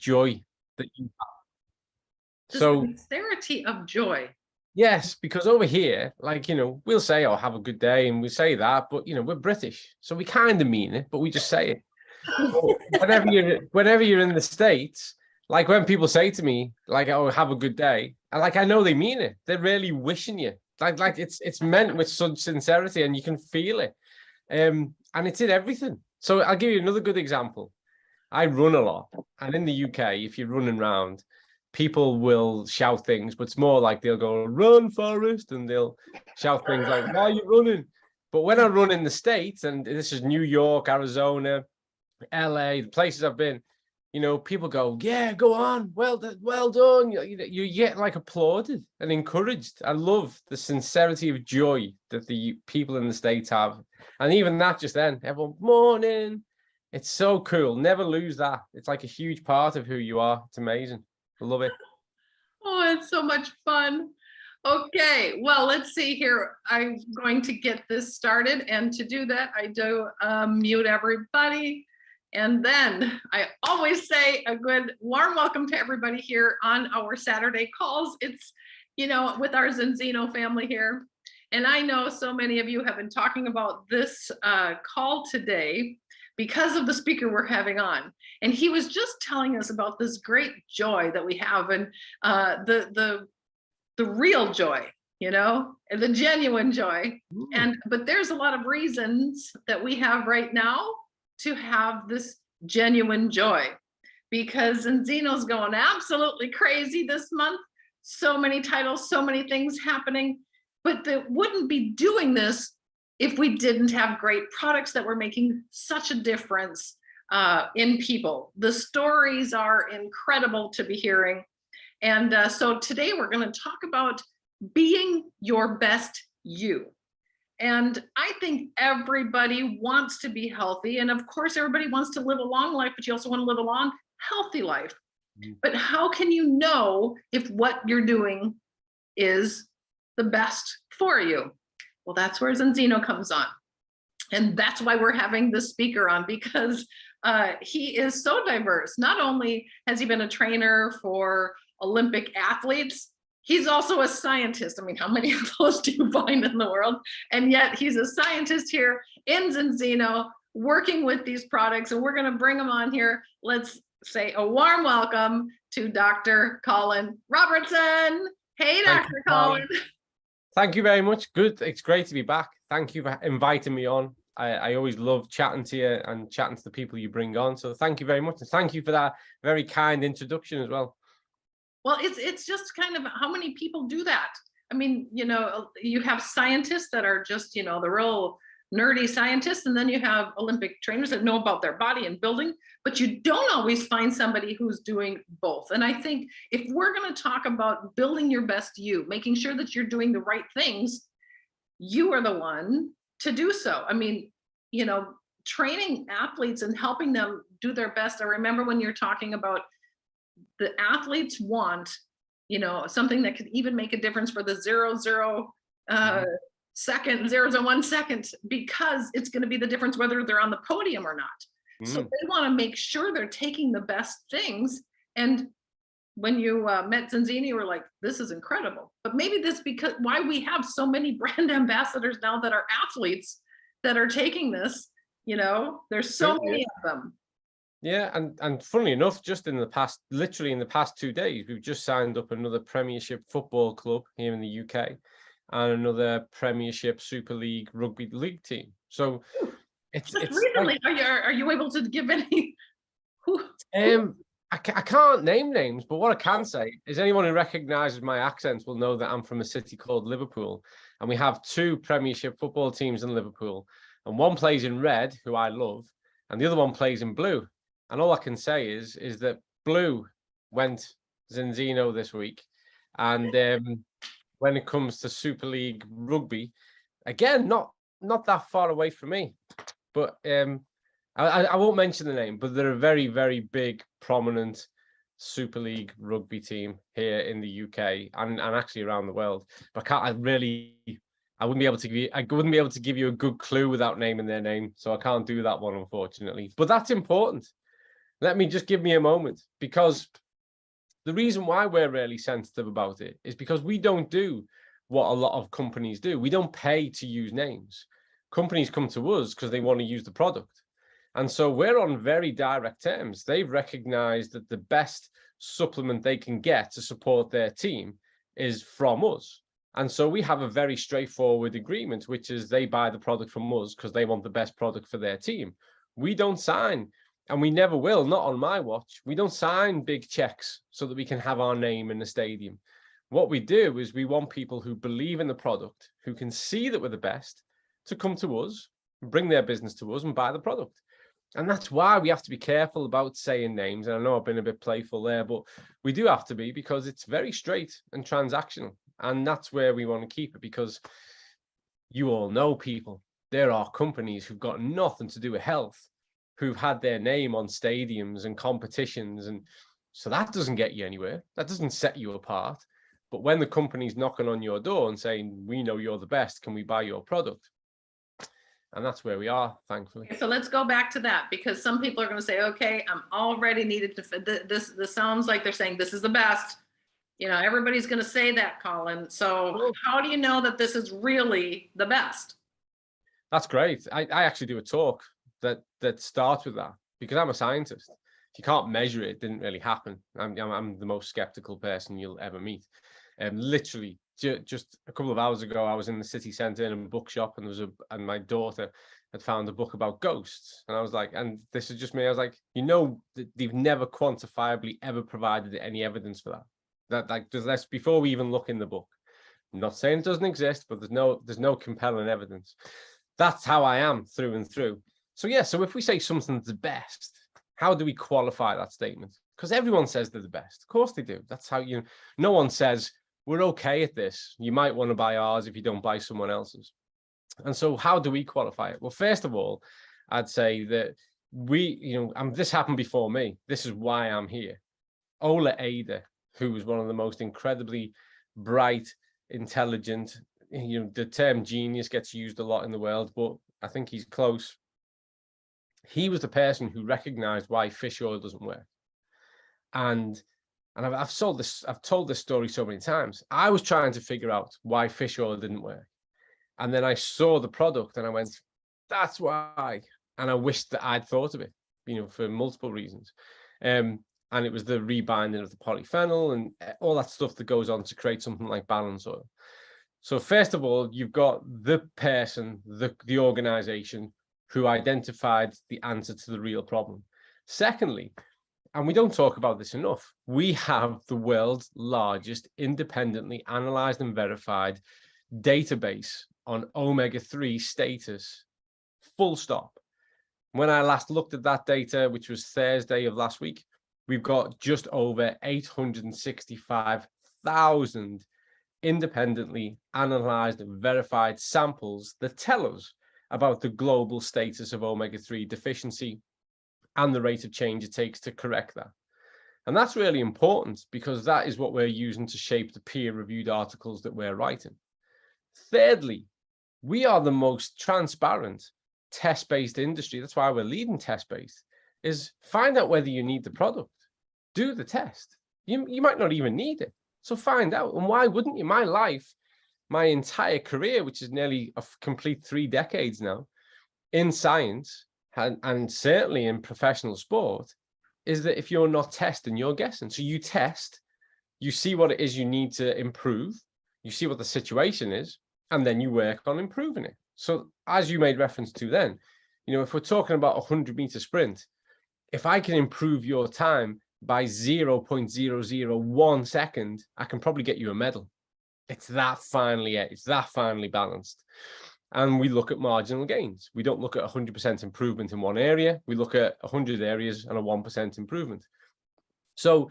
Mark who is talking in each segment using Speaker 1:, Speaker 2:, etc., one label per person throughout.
Speaker 1: joy that you have.
Speaker 2: The
Speaker 1: So
Speaker 2: sincerity of joy.
Speaker 1: yes, because over here, like, we'll say, oh, have a good day, and we say that, but we're British, so we kind of mean it, but we just say it. Whenever you're in the States, like when people say to me, like, oh, have a good day, I know they mean it. They're really wishing you. Like it's meant with such sincerity, and you can feel it. And it's in everything. So I'll give you another good example. I run a lot, and in the UK, if you're running around, people will shout things, but it's more like they'll go, run, Forrest, and they'll shout things like, why are you running? But when I run in the States, and this is New York, Arizona, LA, the places I've been, people go, yeah, go on, well done. You get like applauded and encouraged. I love the sincerity of joy that the people in the States have. And even that, just then, everyone, morning. It's so cool. Never lose that. It's like a huge part of who you are. It's amazing. I love it.
Speaker 2: Oh, it's so much fun. Okay, well, let's see here. I'm going to get this started. And to do that, I do mute everybody. And then I always say a good warm welcome to everybody here on our Saturday calls. It's, with our Zinzino family here. And I know so many of you have been talking about this call today because of the speaker we're having on. And he was just telling us about this great joy that we have, and the real joy, and the genuine joy. But there's a lot of reasons that we have right now to have this genuine joy, because Zinzino's going absolutely crazy this month. So many titles, so many things happening, but they wouldn't be doing this if we didn't have great products that were making such a difference in people. The stories are incredible to be hearing. And so today we're going to talk about being your best you. And I think everybody wants to be healthy. And of course, everybody wants to live a long life, but you also want to live a long, healthy life. But how can you know if what you're doing is the best for you? Well, that's where Zinzino comes on. And that's why we're having this speaker on, because he is so diverse. Not only has he been a trainer for Olympic athletes, he's also a scientist. I mean, how many of those do you find in the world? And yet he's a scientist here in Zinzino working with these products, and we're going to bring him on here. Let's say a warm welcome to Dr. Colin Robertson. Hey, Dr. Colin.
Speaker 1: Thank you very much. Good. It's great to be back. Thank you for inviting me on. I always love chatting to you and chatting to the people you bring on. So thank you very much. And thank you for that very kind introduction as well.
Speaker 2: Well, it's just kind of how many people do that. I mean, you have scientists that are just, the real nerdy scientists, and then you have Olympic trainers that know about their body and building, but you don't always find somebody who's doing both. And I think if we're going to talk about building your best you, making sure that you're doing the right things, you are the one to do so. I mean, training athletes and helping them do their best. I remember when you're talking about the athletes want, something that could even make a difference for the 0.0 1 second, because it's going to be the difference whether they're on the podium or not. So they want to make sure they're taking the best things. And when you met Zinzino, you were like, this is incredible. But maybe this because why we have so many brand ambassadors now that are athletes that are taking this, there's so many of them.
Speaker 1: Yeah, and funnily enough, just literally in the past 2 days, we've just signed up another Premiership football club here in the UK and another Premiership Super League rugby league team. So it's
Speaker 2: recently, like, are you able to give any?
Speaker 1: I can't name names, but what I can say is anyone who recognises my accent will know that I'm from a city called Liverpool, and we have 2 Premiership football teams in Liverpool, and one plays in red, who I love, and the other one plays in blue. And all I can say is that blue went Zinzino this week. And when it comes to Super League rugby, again, not that far away from me. But I won't mention the name, but they're a very, very big, prominent Super League rugby team here in the UK and actually around the world. But I wouldn't be able to give you a good clue without naming their name. So I can't do that one, unfortunately. But that's important. Let me just give me a moment, because the reason why we're really sensitive about it is because we don't do what a lot of companies do. We don't pay to use names. Companies come to us because they want to use the product. And so we're on very direct terms. They've recognized that the best supplement they can get to support their team is from us. And so we have a very straightforward agreement, which is they buy the product from us because they want the best product for their team. We don't sign, and we never will, not on my watch. We don't sign big checks so that we can have our name in the stadium. What we do is we want people who believe in the product, who can see that we're the best, to come to us, bring their business to us and buy the product. And that's why we have to be careful about saying names. And I know I've been a bit playful there, but we do have to be, because it's very straight and transactional. And that's where we want to keep it, because you all know, people, there are companies who've got nothing to do with health, who've had their name on stadiums and competitions. And so that doesn't get you anywhere. That doesn't set you apart. But when the company's knocking on your door and saying, we know you're the best, can we buy your product? And that's where we are, thankfully.
Speaker 2: So let's go back to that, because some people are going to say, okay, I'm already needed to, this sounds like they're saying this is the best. You know, everybody's going to say that, Colin. So how do you know that this is really the best?
Speaker 1: That's great. I actually do a talk that starts with that, because I'm a scientist. If you can't measure it, it didn't really happen. I'm the most skeptical person you'll ever meet. Literally, just a couple of hours ago, I was in the city centre in a bookshop, and and my daughter had found a book about ghosts, and I was like, and this is just me. I was like, you know, they've never quantifiably ever provided any evidence for that. That's before we even look in the book. I'm not saying it doesn't exist, but there's no compelling evidence. That's how I am through and through. So yeah, so if we say something's the best, how do we qualify that statement? Because everyone says they're the best. Of course they do. That's how no one says, we're okay at this. You might want to buy ours if you don't buy someone else's. And so how do we qualify it? Well, first of all, I'd say that this happened before me. This is why I'm here. Ola Ada, who was one of the most incredibly bright, intelligent, the term genius gets used a lot in the world, but I think he's close. He was the person who recognized why fish oil doesn't work. And I've told this story so many times. I was trying to figure out why fish oil didn't work. And then I saw the product and I went, that's why. And I wished that I'd thought of it, for multiple reasons. And it was the rebinding of the polyphenol and all that stuff that goes on to create something like balance oil. So first of all, you've got the person, the organization who identified the answer to the real problem. Secondly, and we don't talk about this enough, we have the world's largest independently analyzed and verified database on omega-3 status, full stop. When I last looked at that data, which was Thursday of last week, we've got just over 865,000 independently analyzed and verified samples that tell us about the global status of omega-3 deficiency and the rate of change it takes to correct that. And that's really important, because that is what we're using to shape the peer-reviewed articles that we're writing. Thirdly, we are the most transparent test-based industry. That's why we're leading test-based, is find out whether you need the product. Do the test. You might not even need it. So find out. And why wouldn't you? My life, my entire career, which is nearly a complete 3 decades now, in science, and certainly in professional sport, is that if you're not testing, you're guessing. So you test, you see what it is you need to improve, you see what the situation is, and then you work on improving it. So as you made reference to then, if we're talking about a 100-meter sprint, if I can improve your time by 0.001 second, I can probably get you a medal. It's that finely balanced. And we look at marginal gains. We don't look at 100% improvement in one area. We look at 100 areas and a 1% improvement. So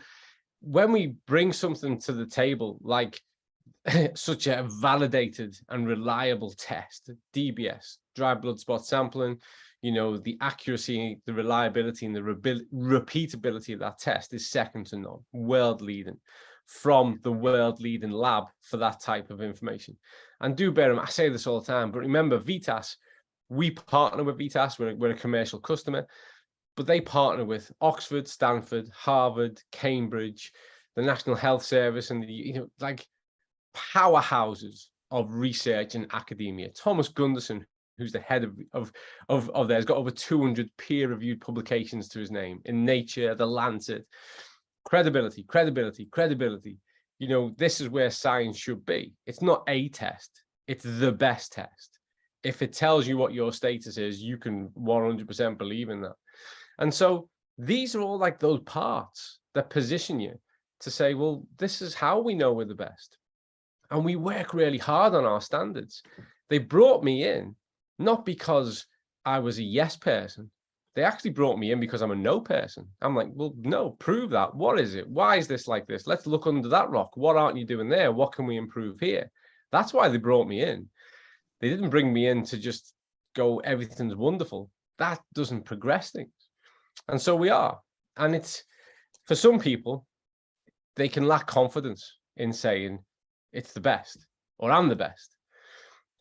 Speaker 1: when we bring something to the table, like such a validated and reliable test, DBS, dry blood spot sampling, the accuracy, the reliability, and the repeatability of that test is second to none, world leading, from the world leading lab for that type of information. And do bear in mind, I say this all the time, but remember, Vitas, we partner with Vitas, we're a commercial customer. but they partner with Oxford, Stanford, Harvard, Cambridge, the National Health Service, and like powerhouses of research and academia. Thomas Gunderson, who's the head of theirs, got over 200 peer-reviewed publications to his name in Nature, The Lancet. Credibility, credibility, credibility. This is where science should be. It's not a test, it's the best test. If it tells you what your status is, you can 100% believe in that. And so these are all like those parts that position you to say, well, this is how we know we're the best. And we work really hard on our standards. They brought me in, not because I was a yes person. They actually brought me in because I'm a no person. I'm like, well, no, prove that. What is it? Why is this like this? Let's look under that rock. What aren't you doing there? What can we improve here? That's why they brought me in. They didn't bring me in to just go, everything's wonderful. That doesn't progress things. And so we are. And it's, for some people, they can lack confidence in saying it's the best or I'm the best.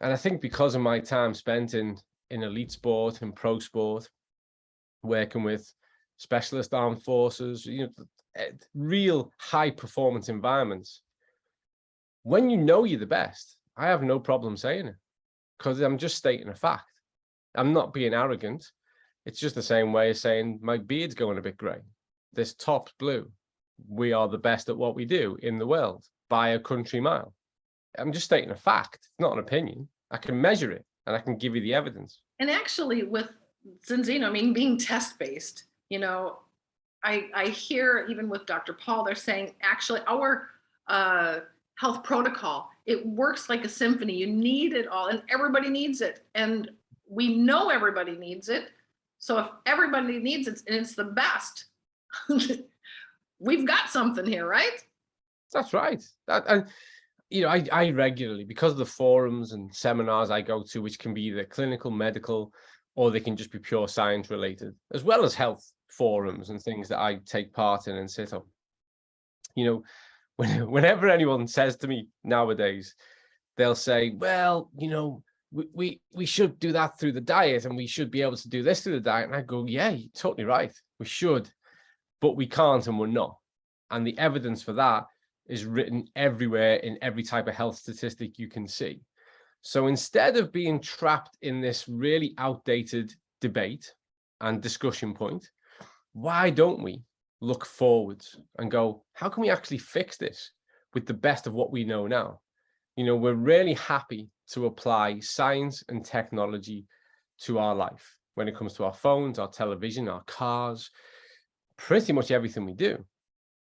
Speaker 1: And I think because of my time spent in elite sport and pro sport, working with specialist armed forces, real high performance environments, when you know you're the best, I have no problem saying it because I'm just stating a fact. I'm not being arrogant. It's just the same way as saying my beard's going a bit grey. This top's blue. We are the best at what we do in the world by a country mile. I'm just stating a fact. It's not an opinion. I can measure it and I can give you the evidence.
Speaker 2: And actually with Zinzino, I mean, being test-based, I hear even with Dr. Paul, they're saying actually our health protocol, it works like a symphony. You need it all and everybody needs it. And we know everybody needs it. So if everybody needs it and it's the best, we've got something here, right?
Speaker 1: That's right. I regularly, because of the forums and seminars I go to, which can be either clinical, medical, or they can just be pure science related, as well as health forums and things that I take part in and sit on. Whenever anyone says to me nowadays, they'll say, well, we should do that through the diet and we should be able to do this through the diet. And I go, yeah, you're totally right. We should, but we can't and we're not. And the evidence for that is written everywhere in every type of health statistic you can see. So instead of being trapped in this really outdated debate and discussion point, why don't we look forwards and go, how can we actually fix this with the best of what we know now? We're really happy to apply science and technology to our life when it comes to our phones, our television, our cars, pretty much everything we do.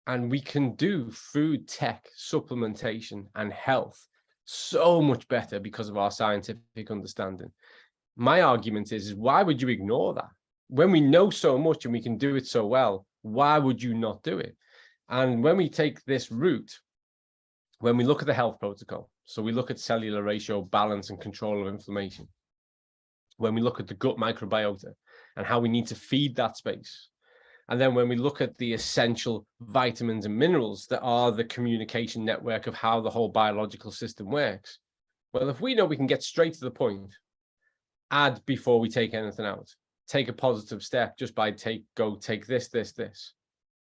Speaker 1: And we can do food tech, supplementation, and health so much better because of our scientific understanding. My argument is why would you ignore that? When we know so much and we can do it so well, why would you not do it? And when we take this route, when we look at the health protocol, so we look at cellular ratio, balance, and control of inflammation. When we look at the gut microbiota and how we need to feed that space. And then when we look at the essential vitamins and minerals that are the communication network of how the whole biological system works. Well, if we know we can get straight to the point, add before we take anything out, take a positive step just by take this.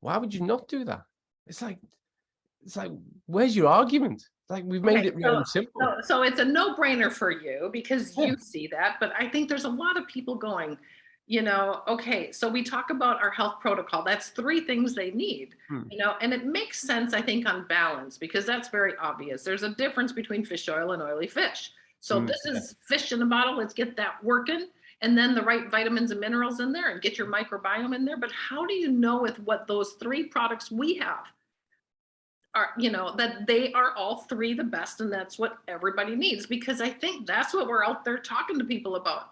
Speaker 1: Why would you not do that? It's like, where's your argument? Like we've made it really simple.
Speaker 2: So it's a no-brainer for you because you see that, but I think there's a lot of people going, okay, so we talk about our health protocol. That's 3 things they need, and it makes sense, I think, on balance, because that's very obvious. There's a difference between fish oil and oily fish. So this is fish in a bottle. Let's get that working. And then the right vitamins and minerals in there and get your microbiome in there. But how do you know with what those 3 products we have are, that they are all 3 the best and that's what everybody needs? Because I think that's what we're out there talking to people about.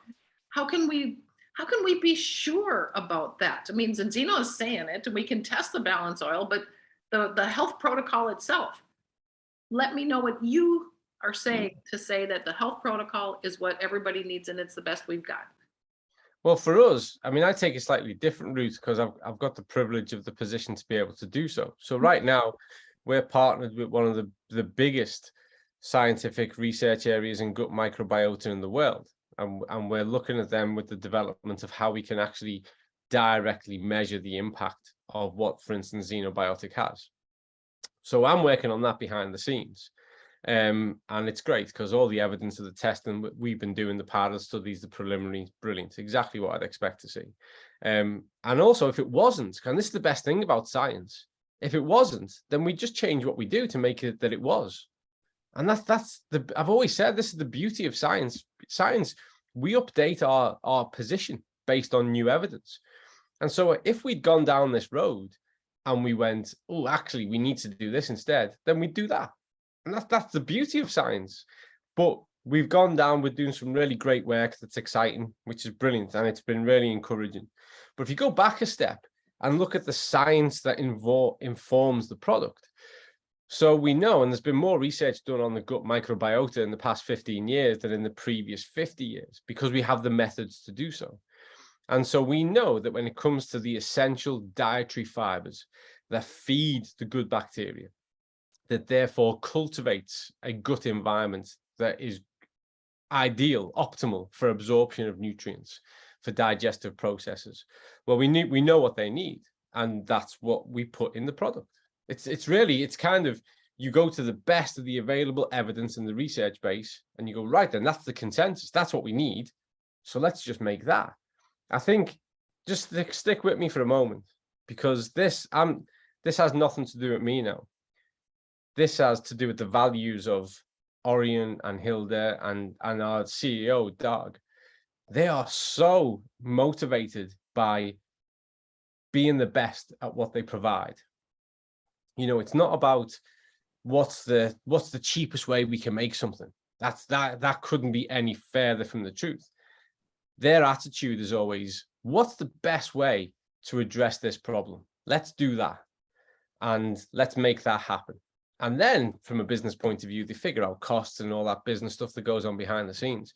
Speaker 2: How can we be sure about that? I mean, Zinzino is saying it, and we can test the balance oil, but the health protocol itself, let me know what you are saying to say that the health protocol is what everybody needs and it's the best we've got.
Speaker 1: Well, for us, I mean, I take a slightly different route because I've got the privilege of the position to be able to do so. So right now, we're partnered with one of the biggest scientific research areas in gut microbiota in the world. And we're looking at them with the development of how we can actually directly measure the impact of what, for instance, xenobiotic has. So I'm working on that behind the scenes. And it's great because all the evidence of the testing we've been doing, the pilot studies, the preliminaries, brilliant, exactly what I'd expect to see. And also, if it wasn't, and this is the best thing about science, if it wasn't, then we just change what we do to make it that it was. And I've always said, this is the beauty of science. Science, we update our position based on new evidence. And so if we'd gone down this road and we went, oh, actually, we need to do this instead, then we'd do that. And that's the beauty of science. But we've gone down, we're doing some really great work that's exciting, which is brilliant, and it's been really encouraging. But if you go back a step and look at the science that informs the product, so we know, and there's been more research done on the gut microbiota in the past 15 years than in the previous 50 years, because we have the methods to do so. And so we know that when it comes to the essential dietary fibers that feed the good bacteria, that therefore cultivates a gut environment that is ideal, optimal for absorption of nutrients, for digestive processes. Well, we know what they need, and that's what we put in the product. It's kind of, you go to the best of the available evidence in the research base and you go, right, then that's the consensus. That's what we need. So let's just make that. I think just stick with me for a moment, because this has nothing to do with me now. This has to do with the values of Orion and Hilda and our CEO, Doug. They are so motivated by being the best at what they provide. You know, it's not about what's the cheapest way we can make something. That couldn't be any further from the truth. Their attitude is always, what's the best way to address this problem? Let's do that. And let's make that happen. And then from a business point of view, they figure out costs and all that business stuff that goes on behind the scenes.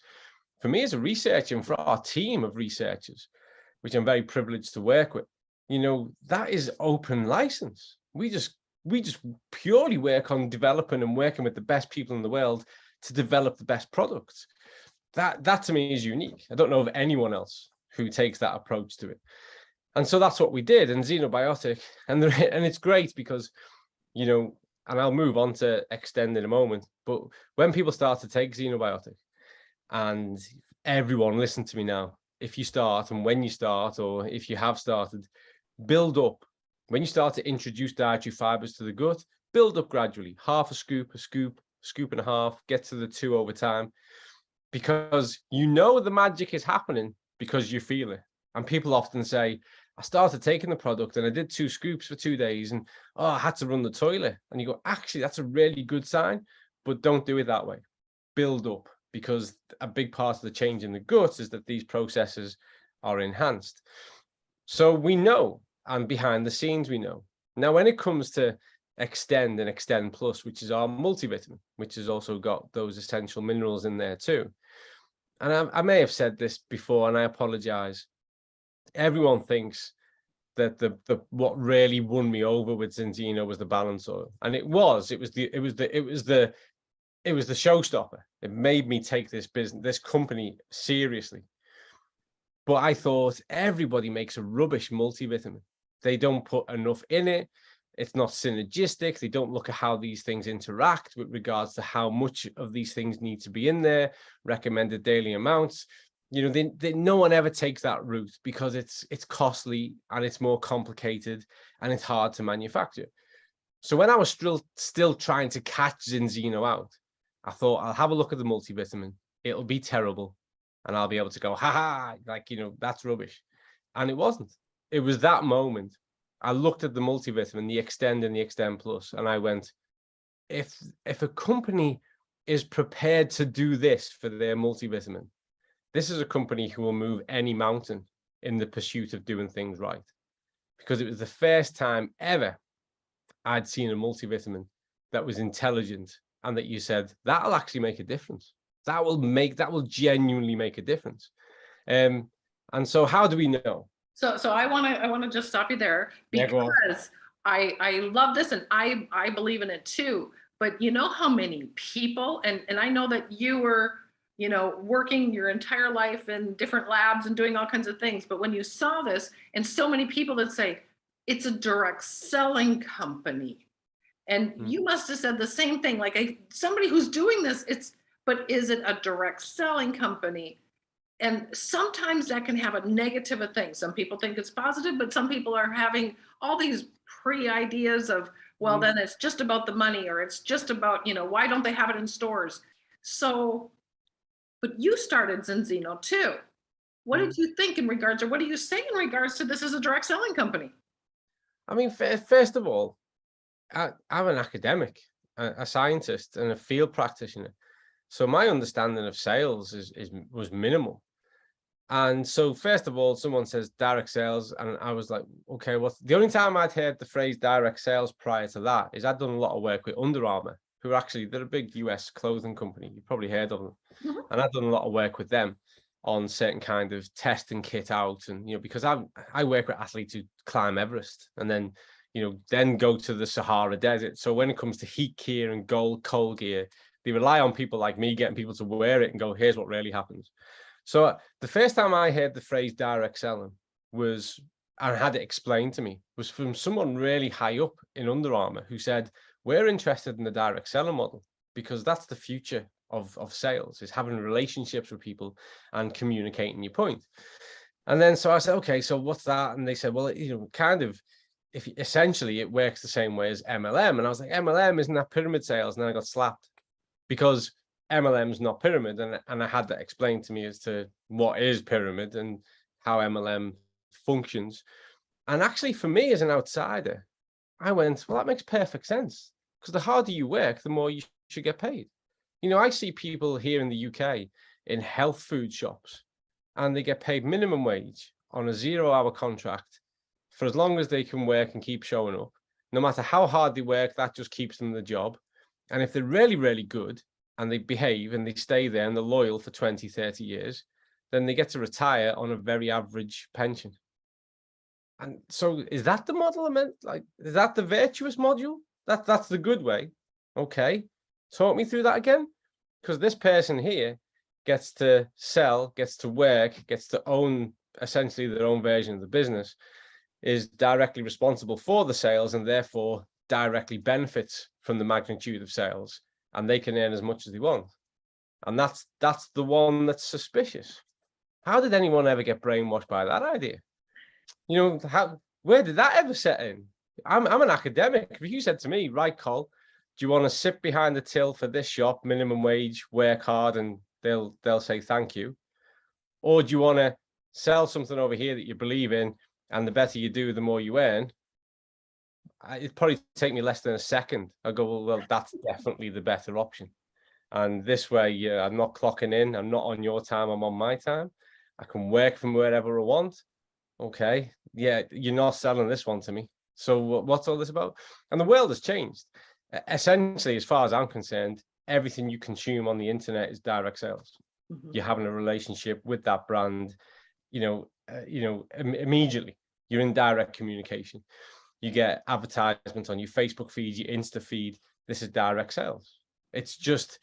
Speaker 1: For me as a researcher, and for our team of researchers, which I'm very privileged to work with, you know, that is open license. We just purely work on developing and working with the best people in the world to develop the best products. That to me is unique. I don't know of anyone else who takes that approach to it. And so that's what we did in Xenobiotic. And it's great because, you know, and I'll move on to Extend in a moment, but when people start to take Xenobiotic, and everyone listen to me now, if you start and when you start, or if you have started, build up. When you start to introduce dietary fibers to the gut, build up gradually, half a scoop, scoop and a half, get to the 2 over time, because you know the magic is happening because you feel it. And people often say, I started taking the product and I did 2 scoops for 2 days and I had to run the toilet. And you go, actually, that's a really good sign, but don't do it that way. Build up, because a big part of the change in the gut is that these processes are enhanced. So we know, and behind the scenes we know. Now, when it comes to Extend and Extend Plus, which is our multivitamin, which has also got those essential minerals in there too. And I may have said this before, and I apologize. Everyone thinks that the what really won me over with Zinzino was the balance oil, and it was the showstopper. It made me take this company seriously. But I thought everybody makes a rubbish multivitamin. They don't put enough in it. It's not synergistic. They don't look at how these things interact with regards to how much of these things need to be in there, recommended daily amounts. You know, no one ever takes that route because it's costly and it's more complicated and it's hard to manufacture. So when I was still trying to catch Zinzino out, I thought, I'll have a look at the multivitamin. It'll be terrible. And I'll be able to go, ha, like, you know, that's rubbish. And it wasn't. It was that moment. I looked at the multivitamin, the Extend and the Extend Plus, and I went, if a company is prepared to do this for their multivitamin, this is a company who will move any mountain in the pursuit of doing things right. Because it was the first time ever I'd seen a multivitamin that was intelligent and that you said, that'll actually make a difference. That will genuinely make a difference. And so how do we know?
Speaker 2: So I want to just stop you there, because I love this and I believe in it too. But you know how many people, and I know that you were you know, working your entire life in different labs and doing all kinds of things. But when you saw this, and so many people that say it's a direct selling company, and
Speaker 1: Mm.
Speaker 2: you must have said the same thing, like somebody who's doing this, but is it a direct selling company? And sometimes that can have a negative thing. Some people think it's positive, but some people are having all these pre-ideas of, well, then it's just about the money, or it's just about, you know, why don't they have it in stores? So, but you started Zinzino too. What did you think in regards, or what do you say in regards to this as a direct selling company?
Speaker 1: I mean, first of all, I'm an academic, a scientist, and a field practitioner. So my understanding of sales was minimal. And so first of all, someone says direct sales, and I was like, okay, well, the only time I'd heard the phrase direct sales prior to that is I'd done a lot of work with Under Armour, who are actually, they're a big US clothing company. You've probably heard of them.
Speaker 2: Mhm.
Speaker 1: And I've done a lot of work with them on certain kind of testing kit out. And, you know, because I work with athletes who climb Everest and then, you know, then go to the Sahara Desert. So when it comes to heat gear and cold gear, they rely on people like me getting people to wear it and go, here's what really happens. So the first time I heard the phrase direct selling was, and had it explained to me, was from someone really high up in Under Armour who said, we're interested in the direct selling model because that's the future of sales, is having relationships with people and communicating your point. And then so I said, okay, so what's that? And they said, well, you know, kind of, if essentially it works the same way as MLM. And I was like, MLM, isn't that pyramid sales? And then I got slapped because MLM is not pyramid. And I had that explained to me as to what is pyramid and how MLM functions. And actually, for me as an outsider, I went, well, that makes perfect sense, because the harder you work, the more you should get paid. You know, I see people here in the UK in health food shops, and they get paid minimum wage on a 0-hour contract for as long as they can work and keep showing up. No matter how hard they work, that just keeps them the job. And if they're really, really good and they behave and they stay there and they're loyal for 20, 30 years, then they get to retire on a very average pension. And so is that the model I meant? Like, is that the virtuous module? That's the good way. Okay. Talk me through that again. Because this person here gets to sell, gets to work, gets to own essentially their own version of the business, is directly responsible for the sales and therefore directly benefits from the magnitude of sales, and they can earn as much as they want. And that's the one that's suspicious. How did anyone ever get brainwashed by that idea? You know, where did that ever set in? I'm an academic. If you said to me, right, Col, do you want to sit behind the till for this shop, minimum wage, work hard, and they'll say thank you? Or do you want to sell something over here that you believe in, and the better you do, the more you earn? It'd probably take me less than a second. I go, well, that's definitely the better option. And this way, I'm not clocking in. I'm not on your time. I'm on my time. I can work from wherever I want. Okay. Yeah, you're not selling this one to me. So what's all this about? And the world has changed. Essentially, as far as I'm concerned, everything you consume on the internet is direct sales.
Speaker 2: Mhm.
Speaker 1: You're having a relationship with that brand, immediately. You're in direct communication. You get advertisements on your Facebook feed, your Insta feed. This is direct sales. It's just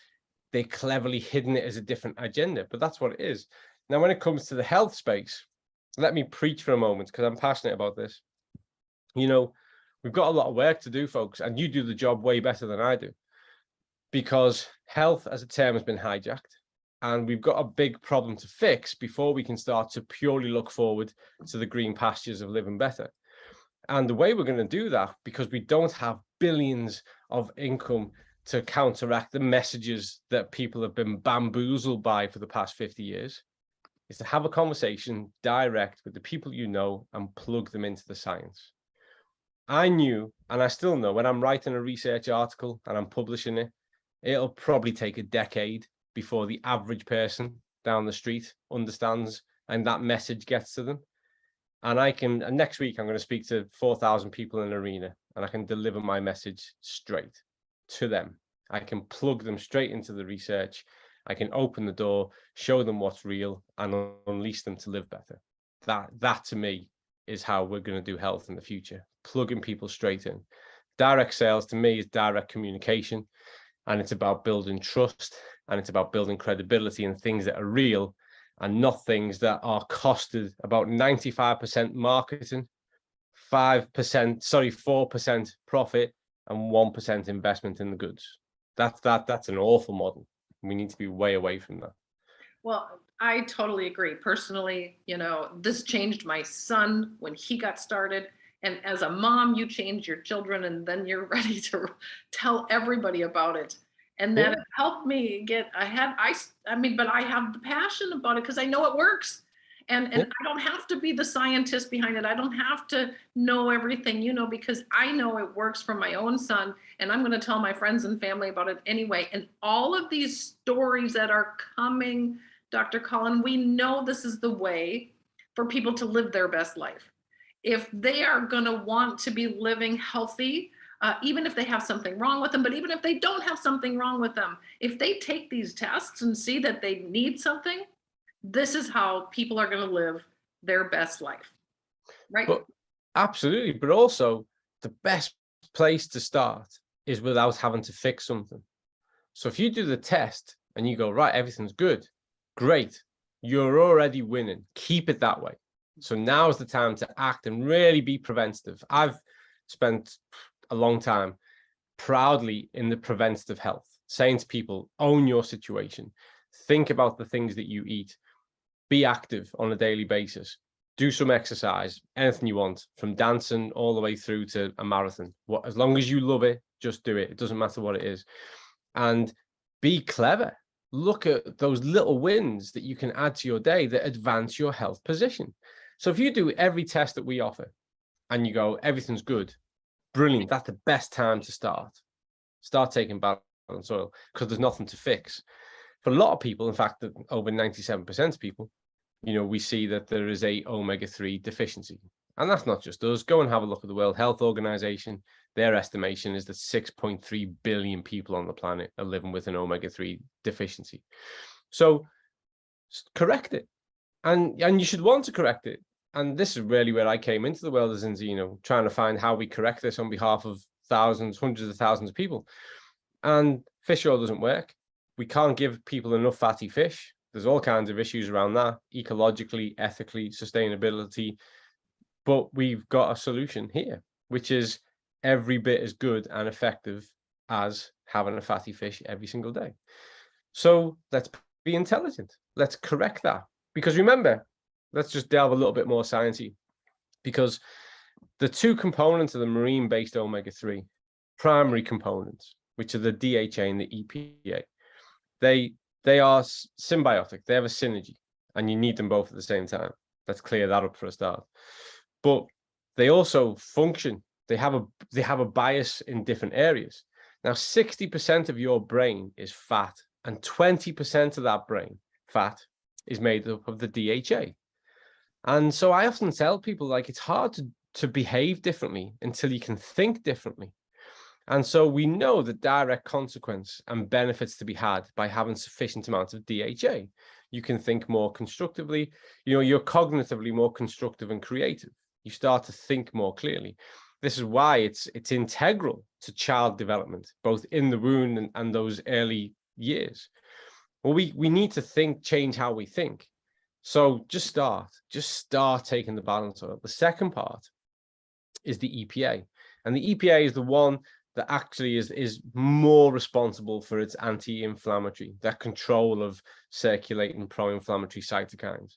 Speaker 1: they cleverly hidden it as a different agenda, but that's what it is. Now, when it comes to the health space, let me preach for a moment because I'm passionate about this. You know, we've got a lot of work to do, folks, and you do the job way better than I do, because health as a term has been hijacked, and we've got a big problem to fix before we can start to purely look forward to the green pastures of living better. And the way we're going to do that, because we don't have billions of income to counteract the messages that people have been bamboozled by for the past 50 years, is to have a conversation direct with the people you know and plug them into the science. I knew, and I still know, when I'm writing a research article and I'm publishing it, it'll probably take a decade before the average person down the street understands and that message gets to them. And next week, I'm going to speak to 4,000 people in an arena, and I can deliver my message straight to them. I can plug them straight into the research. I can open the door, show them what's real, and unleash them to live better. That to me is how we're going to do health in the future, plugging people straight in. Direct sales to me is direct communication, and it's about building trust. and it's about building credibility in things that are real and not things that are costed about 95% marketing, 4% profit, and 1% investment in the goods. That's an awful model. We need to be way away from that.
Speaker 2: Well, I totally agree. Personally, this changed my son when he got started. And as a mom, you change your children and then you're ready to tell everybody about it. And that it helped me get ahead. But I have the passion about it because I know it works. And I don't have to be the scientist behind it. I don't have to know everything, because I know it works for my own son. And I'm going to tell my friends and family about it anyway. And all of these stories that are coming, Dr. Colin, we know this is the way for people to live their best life. If they are going to want to be living healthy, even if they have something wrong with them, but even if they don't have something wrong with them, if they take these tests and see that they need something, this is how people are going to live their best life, right?
Speaker 1: But absolutely, but also the best place to start is without having to fix something. So if you do the test and you go, right, everything's good, great, you're already winning. Keep it that way. So now is the time to act and really be preventative. I've spent a long time proudly in the preventative health, saying to people, own your situation, think about the things that you eat, be active on a daily basis, do some exercise, anything you want, from dancing all the way through to a marathon. As long as you love it, just do it. It doesn't matter what it is. And be clever. Look at those little wins that you can add to your day that advance your health position. So if you do every test that we offer and you go, everything's good, brilliant, that's the best time to start taking balance oil, because there's nothing to fix. For a lot of people, in fact, over 97% of people, we see that there is a omega-3 deficiency. And that's not just us. Go and have a look at the World Health Organization. Their estimation is that 6.3 billion people on the planet are living with an omega-3 deficiency. So correct it. And you should want to correct it. And this is really where I came into the world of Zinzino, trying to find how we correct this on behalf of thousands, hundreds of thousands of people. And fish oil doesn't work. We can't give people enough fatty fish. There's all kinds of issues around that, ecologically, ethically, sustainability. But we've got a solution here, which is every bit as good and effective as having a fatty fish every single day. So let's be intelligent. Let's correct that. Because remember, let's just delve a little bit more sciencey, because the two components of the marine-based omega-3, primary components, which are the DHA and the EPA, they are symbiotic. They have a synergy, and you need them both at the same time. Let's clear that up for a start. But they also function. They have a bias in different areas. Now, 60% of your brain is fat, and 20% of that brain fat is made up of the DHA. And so I often tell people, like, it's hard to behave differently until you can think differently. And so we know the direct consequence and benefits to be had by having sufficient amounts of DHA. You can think more constructively, you're cognitively more constructive and creative. You start to think more clearly. This is why it's integral to child development, both in the womb and those early years. Well, we need to change how we think. So just start taking the balance oil. The second part is the EPA. And the EPA is the one that actually is more responsible for its anti-inflammatory, that control of circulating pro-inflammatory cytokines.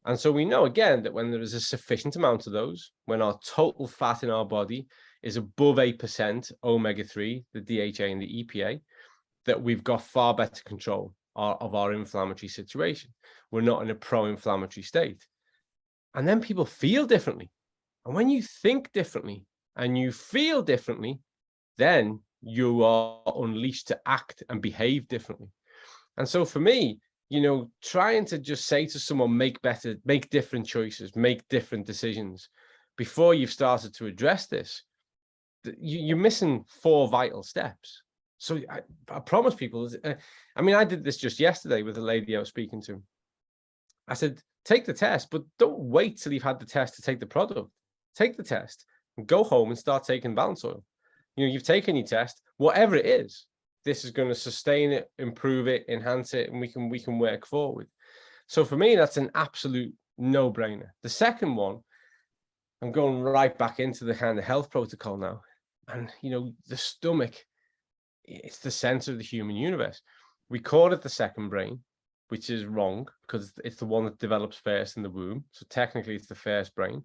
Speaker 1: And so we know, again, that when there is a sufficient amount of those, when our total fat in our body is above 8% omega-3, the DHA and the EPA, that we've got far better control of our inflammatory situation. We're not in a pro-inflammatory state. And then people feel differently. And when you think differently and you feel differently, then you are unleashed to act and behave differently. And so for me, trying to just say to someone, make different choices, make different decisions before you've started to address this, you're missing 4 vital steps. So I promise people, I did this just yesterday with a lady I was speaking to. I said, take the test, but don't wait till you've had the test to take the product. Take the test and go home and start taking balance oil. You've taken your test, whatever it is. this is going to sustain it, improve it, enhance it, and we can work forward. So for me, that's an absolute no-brainer. The second one, I'm going right back into the kind of health protocol now. And, you know, the stomach, it's the center of the human universe. We call it the second brain, which is wrong because it's the one that develops first in the womb. So technically it's the first brain.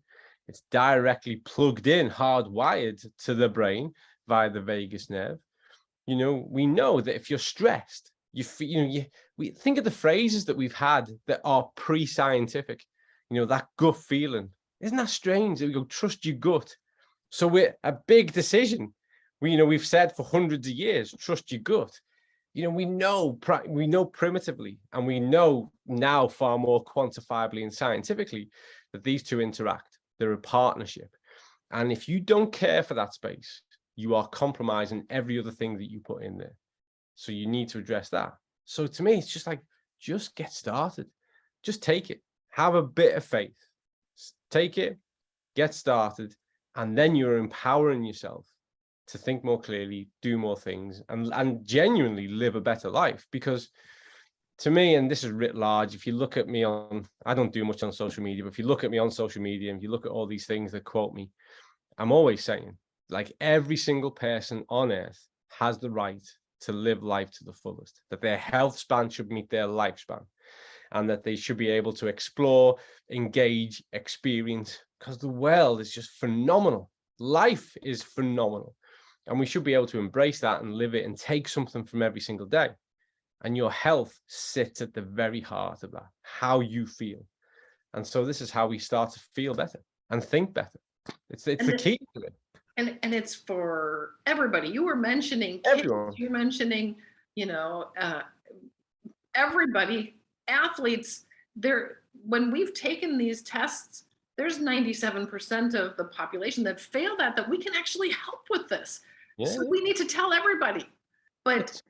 Speaker 1: It's directly plugged in, hardwired to the brain via the vagus nerve. You know, we know that if you're stressed, we think of the phrases that we've had that are pre-scientific, you know, that gut feeling. Isn't that strange that we go, trust your gut? So we're a big decision. We've said for hundreds of years, trust your gut. You know, we know primitively, and we know now far more quantifiably and scientifically that these two interact. They're a partnership. And if you don't care for that space, you are compromising every other thing that you put in there. So you need to address that. So to me, it's just like, just get started. Just take it. Have a bit of faith. Take it, get started, and then you're empowering yourself to think more clearly, do more things, and genuinely live a better life. Because to me, and this is writ large, if you look at me I don't do much on social media, but if you look at me on social media and you look at all these things that quote me, I'm always saying, like, every single person on earth has the right to live life to the fullest, that their health span should meet their lifespan, and that they should be able to explore, engage, experience, because the world is just phenomenal. Life is phenomenal. And we should be able to embrace that and live it and take something from every single day. And your health sits at the very heart of that, how you feel. And so this is how we start to feel better and think better. It's the key to it.
Speaker 2: And it's for everybody. You were mentioning kids,
Speaker 1: Everyone.
Speaker 2: you're mentioning, everybody, athletes. When we've taken these tests, there's 97% of the population that fail that we can actually help with this.
Speaker 1: Yeah.
Speaker 2: So we need to tell everybody. But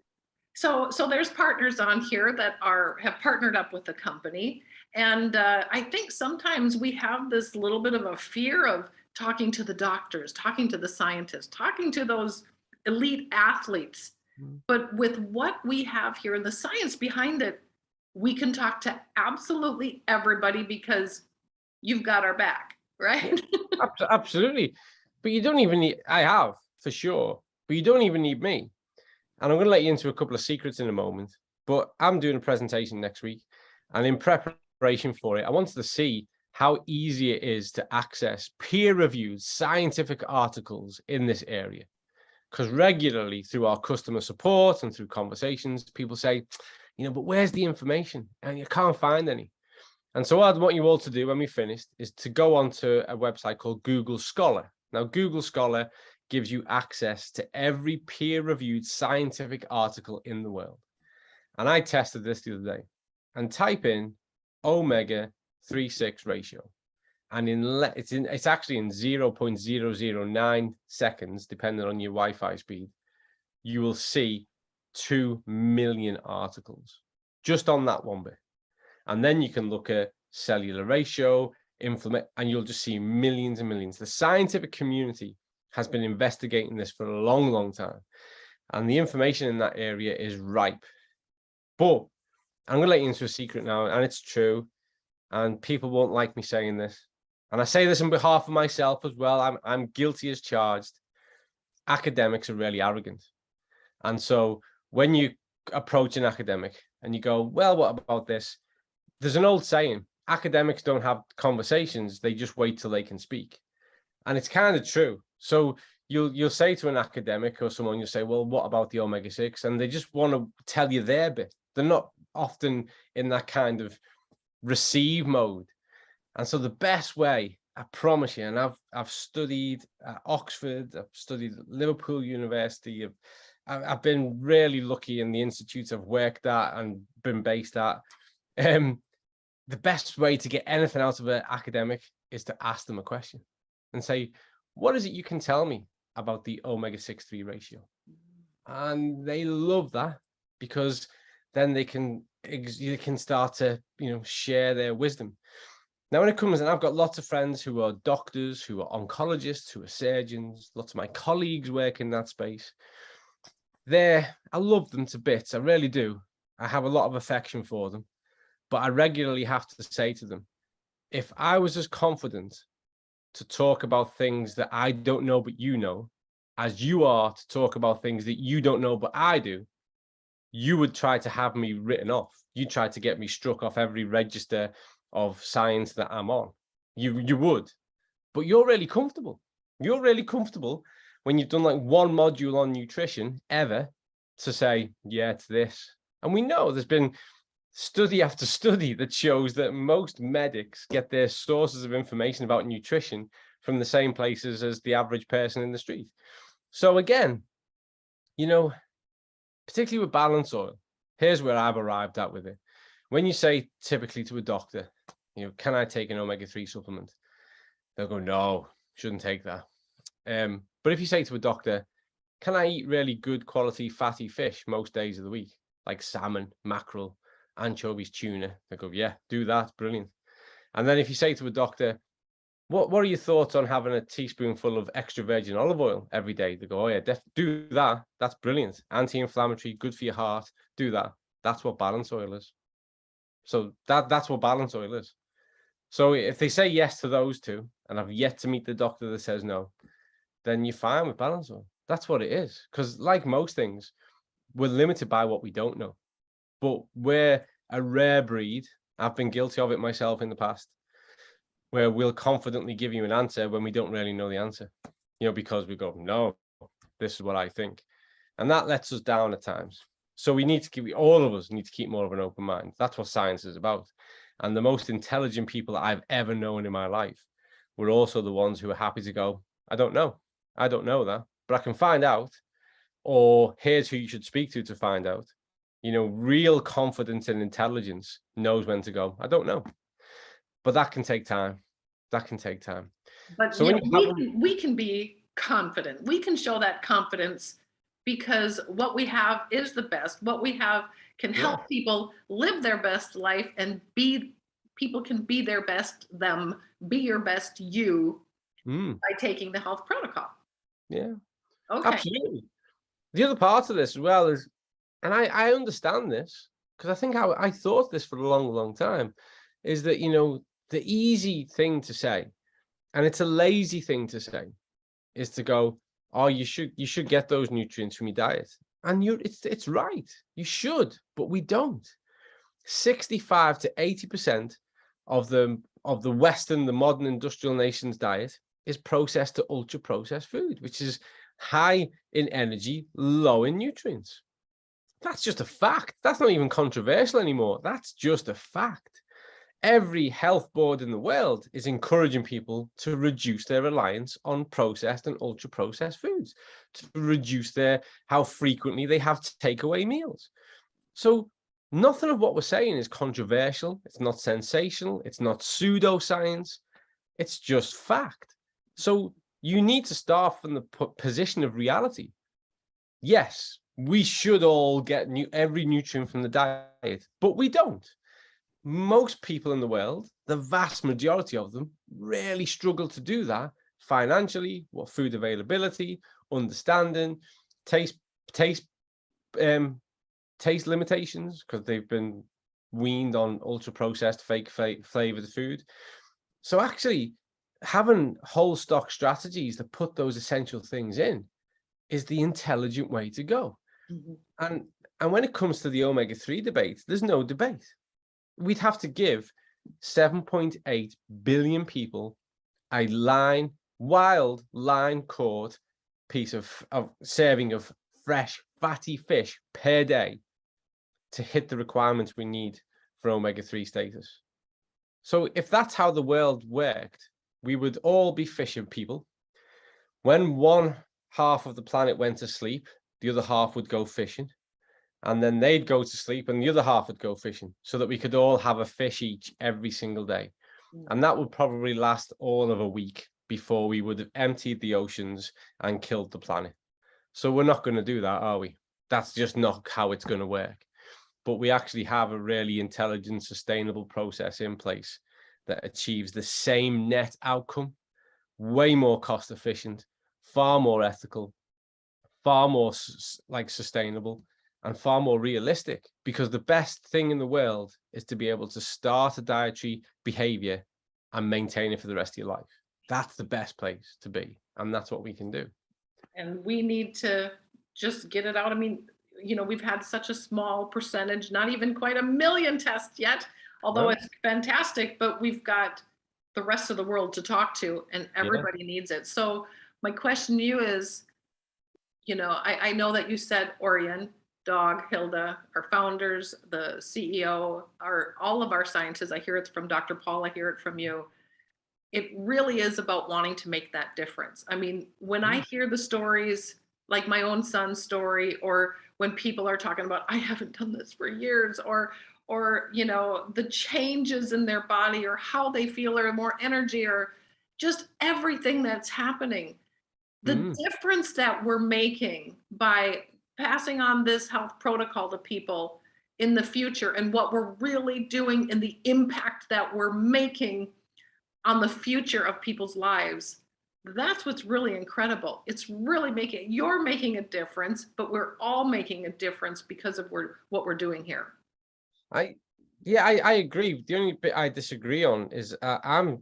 Speaker 2: so there's partners on here that have partnered up with the company. And I think sometimes we have this little bit of a fear of talking to the doctors, talking to the scientists, talking to those elite athletes. But with what we have here and the science behind it, we can talk to absolutely everybody because you've got our back, right?
Speaker 1: Absolutely. But you don't even need, I have for sure, but you don't even need me. And I'm going to let you into a couple of secrets in a moment, but I'm doing a presentation next week, and in preparation for it, I wanted to see how easy it is to access peer-reviewed scientific articles in this area. Because regularly through our customer support and through conversations, people say, but where's the information? And you can't find any. And so what I want you all to do when we finished is to go onto a website called Google Scholar. Now, Google Scholar gives you access to every peer-reviewed scientific article in the world. And I tested this the other day, and type in omega-3/6 ratio. And it's actually in 0.009 seconds, depending on your Wi-Fi speed, you will see 2 million articles just on that one bit. And then you can look at cellular ratio, inflammation, and you'll just see millions and millions. The scientific community has been investigating this for a long, long time. And the information in that area is ripe. But I'm going to let you into a secret now, and it's true. And people won't like me saying this. And I say this on behalf of myself as well. I'm guilty as charged. Academics are really arrogant. And so when you approach an academic and you go, well, what about this? There's an old saying, academics don't have conversations, they just wait till they can speak. And it's kind of true. So you'll say to an academic or someone, you'll say, well, what about the omega-6? And they just want to tell you their bit. They're not often in that kind of receive mode. And so the best way, I promise you, and I've studied at Oxford, I've studied at Liverpool University, I've been really lucky in the institutes I've worked at and been based at. The best way to get anything out of an academic is to ask them a question and say, what is it you can tell me about the omega-6/3 ratio? And they love that, because then you can start to, share their wisdom. Now, when it comes, and I've got lots of friends who are doctors, who are oncologists, who are surgeons, lots of my colleagues work in that space. I love them to bits. I really do. I have a lot of affection for them, but I regularly have to say to them, if I was as confident to talk about things that I don't know, but you know, as you are to talk about things that you don't know, but I do, you would try to have me written off. You try to get me struck off every register of science that I'm on. You would, but you're really comfortable. You're really comfortable when you've done like one module on nutrition ever to say, yeah, it's this. And we know there's been study after study that shows that most medics get their sources of information about nutrition from the same places as the average person in the street. So again, you know, particularly with balance oil, here's where I've arrived at with it. When you say typically to a doctor, you know, can I take an omega-3 supplement? They'll go, no, shouldn't take that. But if you say to a doctor, can I eat really good quality fatty fish most days of the week, like salmon, mackerel, anchovies, tuna? They go, yeah, do that, brilliant. And then if you say to a doctor, what are your thoughts on having a teaspoonful of extra virgin olive oil every day? They go, oh yeah, do that. That's brilliant. Anti-inflammatory, good for your heart. Do that. That's what balance oil is. So that's what balance oil is. So if they say yes to those two, and I've yet to meet the doctor that says no, then you're fine with balance oil. That's what it is. Because like most things, we're limited by what we don't know. But we're a rare breed. I've been guilty of it myself in the past, where we'll confidently give you an answer when we don't really know the answer, you know, because we go, no, this is what I think. And that lets us down at times. So we need to keep, all of us need to keep more of an open mind. That's what science is about. And the most intelligent people that I've ever known in my life were also the ones who are happy to go, I don't know that, but I can find out, or here's who you should speak to find out. You know, real confidence and intelligence knows when to go, I don't know. But that can take time. That can take time.
Speaker 2: But
Speaker 1: So
Speaker 2: you
Speaker 1: when
Speaker 2: know,
Speaker 1: you have
Speaker 2: we can be confident. We can show that confidence because what we have is the best. What we have can
Speaker 1: yeah.
Speaker 2: help people live their best life and people can be their best them, be your best you by taking the health protocol.
Speaker 1: Yeah,
Speaker 2: Okay.
Speaker 1: absolutely. The other part of this as well is, and I understand this because I think I thought this for a long time, is that, you know, the easy thing to say, and it's a lazy thing to say, is to go, oh, you should get those nutrients from your diet. And it's right. You should, but we don't. 65 to 80% of the Western, the modern industrial nation's diet is processed to ultra processed food, which is high in energy, low in nutrients. That's just a fact. That's not even controversial anymore. That's just a fact. Every health board in the world is encouraging people to reduce their reliance on processed and ultra processed foods, to reduce how frequently they have takeaway meals. So nothing of what we're saying is controversial. It's not sensational. It's not pseudoscience. It's just fact. So you need to start from the position of reality. Yes, we should all get every nutrient from the diet, but we don't. Most people in the world, the vast majority of them, really struggle to do that financially, what food availability, understanding, taste limitations, because they've been weaned on ultra processed fake flavored food. So actually having whole stock strategies that put those essential things in is the intelligent way to go. And when it comes to the omega-3 debate, there's no debate. We'd have to give 7.8 billion people a wild line caught piece of serving of fresh fatty fish per day to hit the requirements we need for omega-3 status. So if that's how the world worked, we would all be fishing people. When one half of the planet went to sleep, the other half would go fishing. And then they'd go to sleep and the other half would go fishing, so that we could all have a fish each every single day. And that would probably last all of a week before we would have emptied the oceans and killed the planet. So we're not going to do that, are we? That's just not how it's going to work. But we actually have a really intelligent, sustainable process in place that achieves the same net outcome, way more cost efficient, far more ethical, far more like sustainable and far more realistic, because the best thing in the world is to be able to start a dietary behavior and maintain it for the rest of your life. That's the best place to be. And that's what we can do.
Speaker 2: And we need to just get it out. I mean, you know, we've had such a small percentage, not even quite 1 million tests yet, although it's fantastic, but we've got the rest of the world to talk to, and everybody needs it. So my question to you is, you know, I know that you said Orion, Dog, Hilda, our founders, the CEO, all of our scientists. I hear it from Dr. Paul, I hear it from you. It really is about wanting to make that difference. I mean, when I hear the stories, like my own son's story, or when people are talking about, I haven't done this for years, or you know, the changes in their body, or how they feel, or more energy, or just everything that's happening, the difference that we're making by passing on this health protocol to people in the future, and what we're really doing, and the impact that we're making on the future of people's lives, that's what's really incredible. It's really you're making a difference, but we're all making a difference because of what we're doing here.
Speaker 1: I agree. The only bit I disagree on is I'm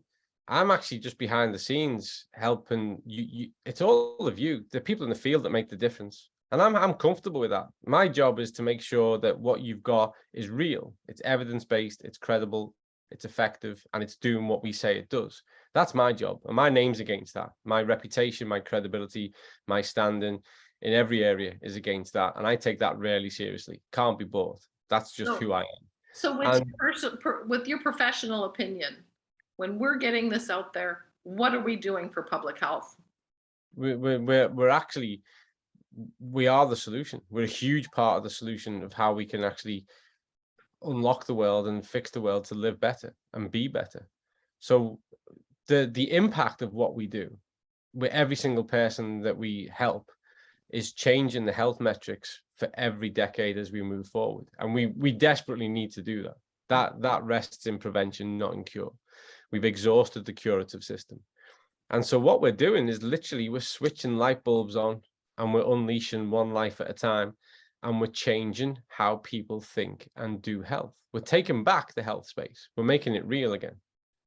Speaker 1: actually just behind the scenes helping you. It's all of you, the people in the field, that make the difference. And I'm comfortable with that. My job is to make sure that what you've got is real. It's evidence-based, it's credible, it's effective, and it's doing what we say it does. That's my job. And my name's against that. My reputation, my credibility, my standing in every area is against that. And I take that really seriously. Can't be bought. That's just who I am.
Speaker 2: So with your professional opinion, when we're getting this out there, what are we doing for public health?
Speaker 1: We're actually, we are the solution. We're a huge part of the solution of how we can actually unlock the world and fix the world to live better and be better. So the impact of what we do with every single person that we help is changing the health metrics for every decade as we move forward. And we desperately need to do that. That rests in prevention, not in cure. We've exhausted the curative system. And so what we're doing is literally we're switching light bulbs on, and we're unleashing one life at a time, and we're changing how people think and do health. We're taking back the health space. We're making it real again.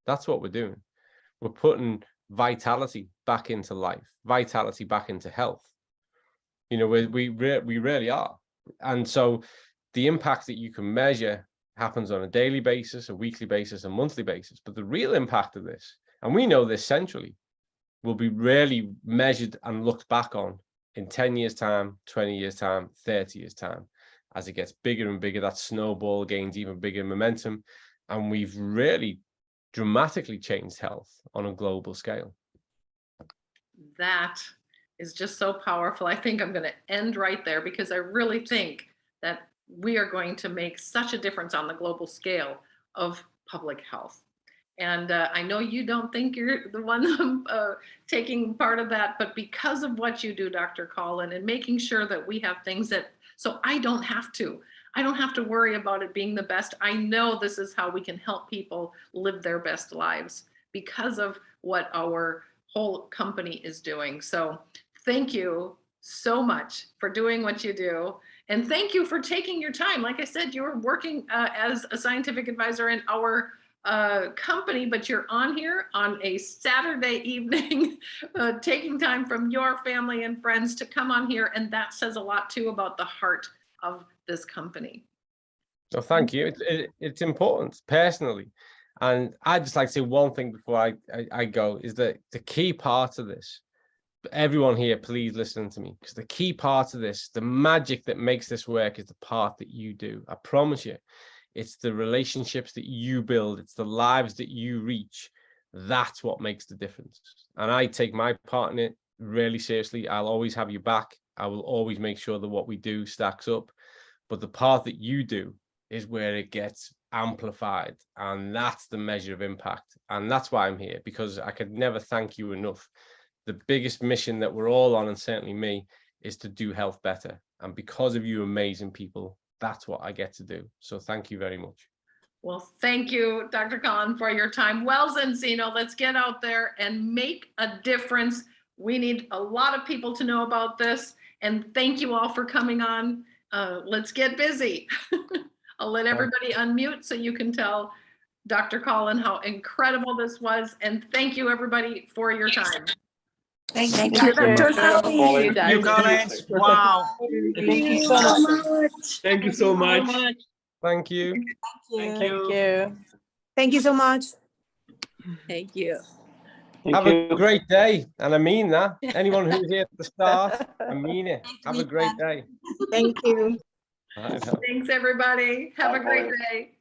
Speaker 1: That's what we're doing. We're putting vitality back into life, vitality back into health. You know, we really are. And so the impact that you can measure happens on a daily basis, a weekly basis, a monthly basis. But the real impact of this, and we know this centrally, will be really measured and looked back on in 10 years time, 20 years time, 30 years time. As it gets bigger and bigger, that snowball gains even bigger momentum. And we've really dramatically changed health on a global scale.
Speaker 2: That is just so powerful. I think I'm going to end right there, because I really think that we are going to make such a difference on the global scale of public health. And I know you don't think you're the one taking part of that, but because of what you do, Dr. Colin, and making sure that we have things so I don't have to worry about it being the best. I know this is how we can help people live their best lives because of what our whole company is doing. So thank you so much for doing what you do. And thank you for taking your time. Like I said, you're working as a scientific advisor in our company, but you're on here on a Saturday evening, taking time from your family and friends to come on here. And that says a lot too about the heart of this company.
Speaker 1: So thank you. It's important personally. And I'd just like to say one thing before I go, is that the key part of this, everyone here, please listen to me, because the key part of this, the magic that makes this work, is the part that you do. I promise you. It's the relationships that you build. It's the lives that you reach. That's what makes the difference. And I take my part in it really seriously. I'll always have you back. I will always make sure that what we do stacks up. But the part that you do is where it gets amplified. And that's the measure of impact. And that's why I'm here, because I could never thank you enough. The biggest mission that we're all on, and certainly me, is to do health better. And because of you amazing people, that's what I get to do. So thank you very much.
Speaker 2: Well, thank you, Dr. Colin, for your time. Well, Zinzino, let's get out there and make a difference. We need a lot of people to know about this. And thank you all for coming on. Let's get busy. I'll let everybody unmute so you can tell Dr. Colin how incredible this was. And thank you everybody for your time.
Speaker 3: Thank you,
Speaker 4: Dr.
Speaker 3: Colin.
Speaker 4: Thank you, Collins. Wow.
Speaker 3: Thank you so much.
Speaker 5: Thank you so much.
Speaker 1: Thank you.
Speaker 4: Thank
Speaker 3: Thank
Speaker 4: you.
Speaker 3: you.
Speaker 6: Thank you so much.
Speaker 3: Thank you.
Speaker 1: Have a great day. And I mean that. Anyone who's here at the start, I mean it. Have a great day.
Speaker 6: Thank you.
Speaker 1: Bye now.
Speaker 2: Thanks everybody. Have a great day.